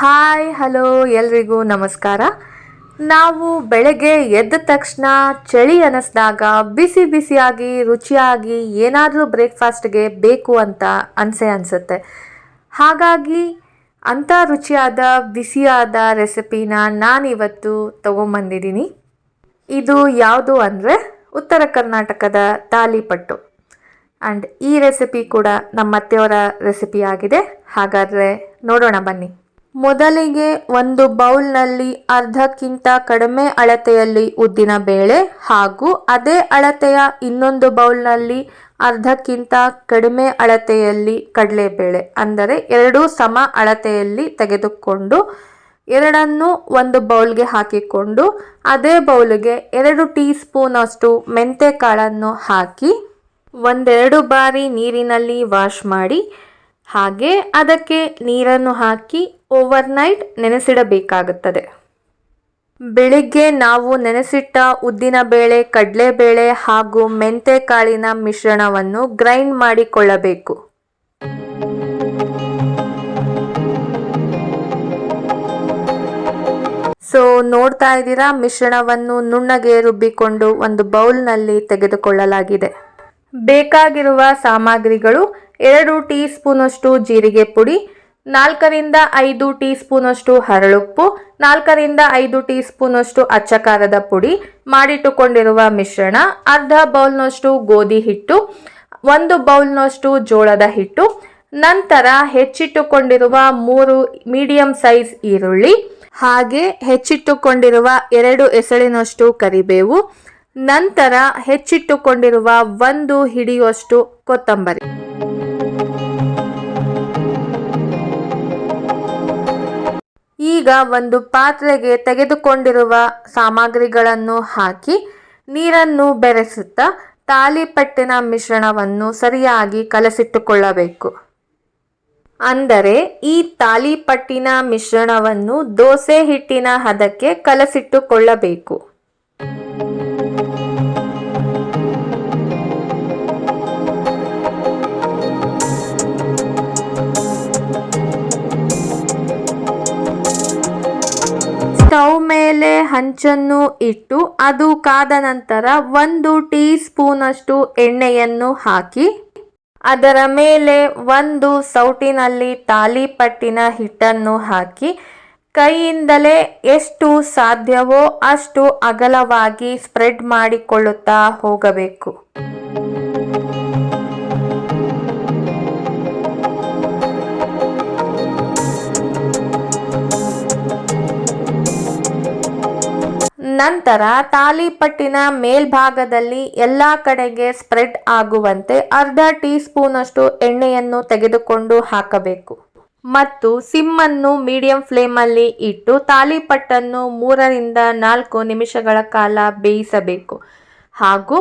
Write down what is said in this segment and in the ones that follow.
Hi hello ಎಲ್ರಿಗೂ ನಮಸ್ಕಾರ. ನಾವು ಬೆಳಗ್ಗೆ ಎದ್ದ ತಕ್ಷಣ ಚಳಿ ಅನ್ನಿಸ್ದಾಗ ಬಿಸಿ ಬಿಸಿಯಾಗಿ ರುಚಿಯಾಗಿ ಏನಾದರೂ ಬ್ರೇಕ್ಫಾಸ್ಟ್ಗೆ ಬೇಕು ಅಂತ ಅನಿಸುತ್ತೆ. ಹಾಗಾಗಿ ಅಂಥ ರುಚಿಯಾದ ಬಿಸಿಯಾದ ರೆಸಿಪಿನ ನಾನಿವತ್ತು ತೊಗೊಂಬಂದಿದ್ದೀನಿ. ಇದು ಯಾವುದು ಅಂದರೆ ಉತ್ತರ ಕರ್ನಾಟಕದ ತಾಲಿಪಟ್ಟು. ಆ್ಯಂಡ್ ಈ ರೆಸಿಪಿ ಕೂಡ ನಮ್ಮ ಅತ್ತೆಯವರ ರೆಸಿಪಿ ಆಗಿದೆ. ಹಾಗಾದರೆ ನೋಡೋಣ ಬನ್ನಿ. ಮೊದಲಿಗೆ ಒಂದು ಬೌಲ್ನಲ್ಲಿ ಅರ್ಧಕ್ಕಿಂತ ಕಡಿಮೆ ಅಳತೆಯಲ್ಲಿ ಉದ್ದಿನ ಬೇಳೆ ಹಾಗೂ ಅದೇ ಅಳತೆಯ ಇನ್ನೊಂದು ಬೌಲ್ನಲ್ಲಿ ಅರ್ಧಕ್ಕಿಂತ ಕಡಿಮೆ ಅಳತೆಯಲ್ಲಿ ಕಡಲೆಬೇಳೆ, ಅಂದರೆ ಎರಡೂ ಸಮ ಅಳತೆಯಲ್ಲಿ ತೆಗೆದುಕೊಂಡು ಎರಡನ್ನು ಒಂದು ಬೌಲ್ಗೆ ಹಾಕಿಕೊಂಡು ಅದೇ ಬೌಲ್ಗೆ 2 ಟೀ ಸ್ಪೂನ್ ಅಷ್ಟು ಮೆಂತ್ಯ ಕಾಳನ್ನು ಹಾಕಿ ಒಂದೆರಡು ಬಾರಿ ನೀರಿನಲ್ಲಿ ವಾಶ್ ಮಾಡಿ ಹಾಗೆ ಅದಕ್ಕೆ ನೀರನ್ನು ಹಾಕಿ ಓವರ್ನೈಟ್ ನೆನೆಸಿಡಬೇಕಾಗುತ್ತದೆ. ಬೆಳಿಗ್ಗೆ ನಾವು ನೆನೆಸಿಟ್ಟ ಉದ್ದಿನ ಬೇಳೆ, ಕಡಲೆಬೇಳೆ ಹಾಗೂ ಮೆಂತ್ಯ ಕಾಳಿನ ಮಿಶ್ರಣವನ್ನು ಗ್ರೈಂಡ್ ಮಾಡಿಕೊಳ್ಳಬೇಕು. ಸೊ ನೋಡ್ತಾ ಇದ್ದೀರಾ, ಮಿಶ್ರಣವನ್ನು ನುಣ್ಣಗೆ ರುಬ್ಬಿಕೊಂಡು ಒಂದು ಬೌಲ್ನಲ್ಲಿ ತೆಗೆದುಕೊಳ್ಳಲಾಗಿದೆ. ಬೇಕಾಗಿರುವ ಸಾಮಗ್ರಿಗಳು 2 ಟೀ ಸ್ಪೂನಷ್ಟು ಜೀರಿಗೆ ಪುಡಿ, 4ರಿಂದ 5 ಟೀ ಸ್ಪೂನಷ್ಟು ಹರಳುಪ್ಪು, 4ರಿಂದ 5 ಟೀ ಸ್ಪೂನಷ್ಟು ಅಚ್ಚ ಖಾರದ ಪುಡಿ, ಮಾಡಿಟ್ಟುಕೊಂಡಿರುವ ಮಿಶ್ರಣ, ಅರ್ಧ ಬೌಲ್ನಷ್ಟು ಗೋಧಿ ಹಿಟ್ಟು, 1 ಬೌಲ್ನಷ್ಟು ಜೋಳದ ಹಿಟ್ಟು, ನಂತರ ಹೆಚ್ಚಿಟ್ಟುಕೊಂಡಿರುವ 3 ಮೀಡಿಯಂ ಸೈಜ್ ಈರುಳ್ಳಿ, ಹಾಗೆ ಹೆಚ್ಚಿಟ್ಟುಕೊಂಡಿರುವ 2 ಎಸಳಿನಷ್ಟು ಕರಿಬೇವು, ನಂತರ ಹೆಚ್ಚಿಟ್ಟುಕೊಂಡಿರುವ 1 ಹಿಡಿಯುವಷ್ಟು ಕೊತ್ತಂಬರಿ. ಈಗ ಒಂದು ಪಾತ್ರೆಗೆ ತೆಗೆದುಕೊಂಡಿರುವ ಸಾಮಗ್ರಿಗಳನ್ನು ಹಾಕಿ ನೀರನ್ನು ಬೆರೆಸುತ್ತಾ ತಾಲಿಪಟ್ಟಿನ ಮಿಶ್ರಣವನ್ನು ಸರಿಯಾಗಿ ಕಲಸಿಟ್ಟುಕೊಳ್ಳಬೇಕು. ಅಂದರೆ ಈ ತಾಲಿಪಟ್ಟಿನ ಮಿಶ್ರಣವನ್ನು ದೋಸೆ ಹಿಟ್ಟಿನ ಹದಕ್ಕೆ ಕಲಸಿಟ್ಟುಕೊಳ್ಳಬೇಕು. ಸ್ಟವ್ ಮೇಲೆ ಹಂಚನ್ನು ಇಟ್ಟು ಅದು ಕಾದ ನಂತರ 1 ಟೀ ಸ್ಪೂನ್ ಅಷ್ಟು ಎಣ್ಣೆಯನ್ನು ಹಾಕಿ ಅದರ ಮೇಲೆ ಒಂದು ಸೌಟಿನಲ್ಲಿ ತಾಲಿಪಟ್ಟಿನ ಹಿಟ್ಟನ್ನು ಹಾಕಿ ಕೈಯಿಂದಲೇ ಎಷ್ಟು ಸಾಧ್ಯವೋ ಅಷ್ಟು ಅಗಲವಾಗಿ ಸ್ಪ್ರೆಡ್ ಮಾಡಿಕೊಳ್ಳುತ್ತಾ ಹೋಗಬೇಕು. ನಂತರ ತಾಲಿಪಟ್ಟಿನ ಮೇಲ್ಭಾಗದಲ್ಲಿ ಎಲ್ಲ ಕಡೆಗೆ ಸ್ಪ್ರೆಡ್ ಆಗುವಂತೆ ಅರ್ಧ ಟೀ ಸ್ಪೂನ್ ಅಷ್ಟು ಎಣ್ಣೆಯನ್ನು ತೆಗೆದುಕೊಂಡು ಹಾಕಬೇಕು ಮತ್ತು ಸಿಮ್ಮನ್ನು ಮೀಡಿಯಂ ಫ್ಲೇಮಲ್ಲಿ ಇಟ್ಟು ತಾಲಿಪಟ್ಟನ್ನು 3ರಿಂದ 4 ನಿಮಿಷಗಳ ಕಾಲ ಬೇಯಿಸಬೇಕು. ಹಾಗೂ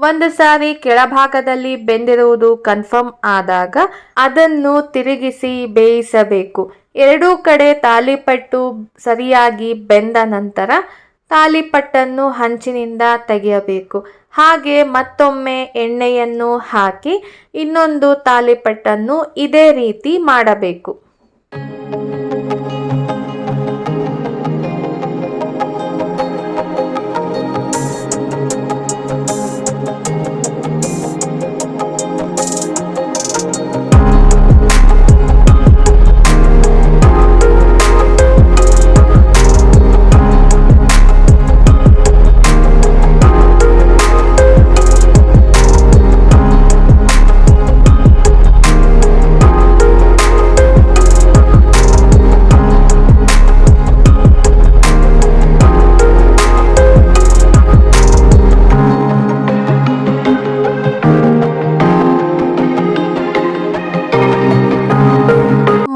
ಒಂದು ಸಾರಿ ಕೆಳಭಾಗದಲ್ಲಿ ಬೆಂದಿರುವುದು ಕನ್ಫರ್ಮ್ ಆದಾಗ ಅದನ್ನು ತಿರುಗಿಸಿ ಬೇಯಿಸಬೇಕು. ಎರಡೂ ಕಡೆ ತಾಲಿಪಟ್ಟು ಸರಿಯಾಗಿ ಬೆಂದ ನಂತರ ತಾಲಿಪಟ್ಟನ್ನು ಹಂಚಿನಿಂದ ತೆಗೆಯಬೇಕು. ಹಾಗೆ ಮತ್ತೊಮ್ಮೆ ಎಣ್ಣೆಯನ್ನು ಹಾಕಿ ಇನ್ನೊಂದು ತಾಲಿಪಟ್ಟನ್ನು ಇದೇ ರೀತಿ ಮಾಡಬೇಕು.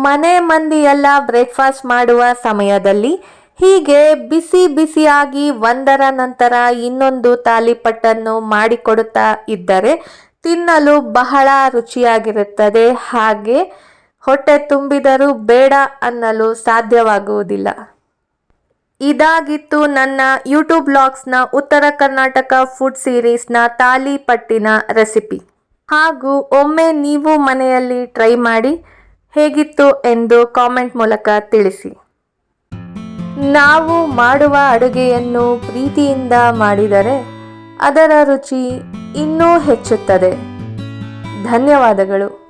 ಮನೆ ಮಂದಿ ಎಲ್ಲ ಬ್ರೇಕ್ಫಾಸ್ಟ್ ಮಾಡುವ ಸಮಯದಲ್ಲಿ ಹೀಗೆ ಬಿಸಿ ಬಿಸಿಯಾಗಿ ಒಂದರ ನಂತರ ಇನ್ನೊಂದು ತಾಲಿಪಟ್ಟನ್ನು ಮಾಡಿಕೊಡುತ್ತಾ ಇದ್ದರೆ ತಿನ್ನಲು ಬಹಳ ರುಚಿಯಾಗಿರುತ್ತದೆ. ಹಾಗೆ ಹೊಟ್ಟೆ ತುಂಬಿದರೂ ಬೇಡ ಅನ್ನಲು ಸಾಧ್ಯವಾಗುವುದಿಲ್ಲ. ಇದಾಗಿತ್ತು ನನ್ನ ಯೂಟ್ಯೂಬ್ ಬ್ಲಾಗ್ಸ್ನ ಉತ್ತರ ಕರ್ನಾಟಕ ಫುಡ್ ಸೀರೀಸ್ನ ತಾಲಿಪಟ್ಟಿನ ರೆಸಿಪಿ. ಹಾಗೂ ಒಮ್ಮೆ ನೀವು ಮನೆಯಲ್ಲಿ ಟ್ರೈ ಮಾಡಿ ಹೇಗಿತ್ತು ಎಂದು ಕಾಮೆಂಟ್ ಮೂಲಕ ತಿಳಿಸಿ. ನಾವು ಮಾಡುವ ಅಡುಗೆಯನ್ನು ಪ್ರೀತಿಯಿಂದ ಮಾಡಿದರೆ ಅದರ ರುಚಿ ಇನ್ನೂ ಹೆಚ್ಚುತ್ತದೆ. ಧನ್ಯವಾದಗಳು.